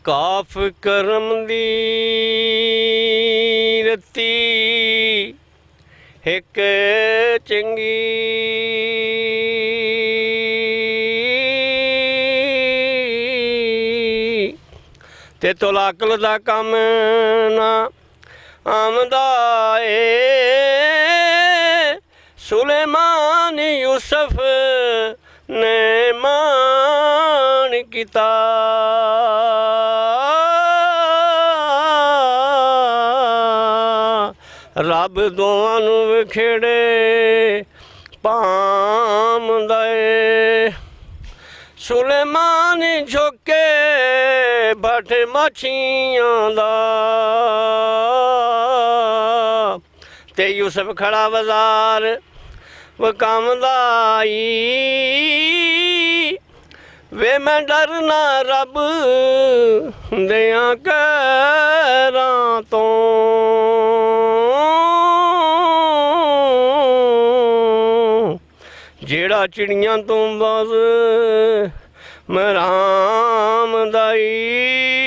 ਕਾਫ ਕਰਮ ਦੀ ਰਤੀ ਇੱਕ ਚੰਗੀ ਤੇ ਤੁਲ ਅਕਲ ਦਾ ਕੰਮ ਨਾ ਆਮਦਾ ਏ ਸੁਲੇਮਾਨ ਯੂਸਫ ਨੇ ਮਾਣ ਕੀਤਾ ਰੱਬ ਦੋਵਾਂ ਨੂੰ ਵਿਖੇੜੇ ਪਾਉਂਦਾ ਏ ਸੁਲੇਮਾਨ ਝੁਕੇ ਭੱਠ ਮੱਛੀਆਂ ਦਾ ਤੇ ਯੂਸਫ ਖੜਾ ਬਾਜ਼ਾਰ ਵਕਾਮਦਾ ਈ ਵੇ ਮੈਂ ਡਰਨਾ ਰੱਬ ਦਿਆਂ ਕਹਿਰਾਂ ਤੋਂ ਜਿਹੜਾ ਚਿੜੀਆਂ ਤੋਂ ਬਸ ਮਰਾਮ ਦਾ ਈ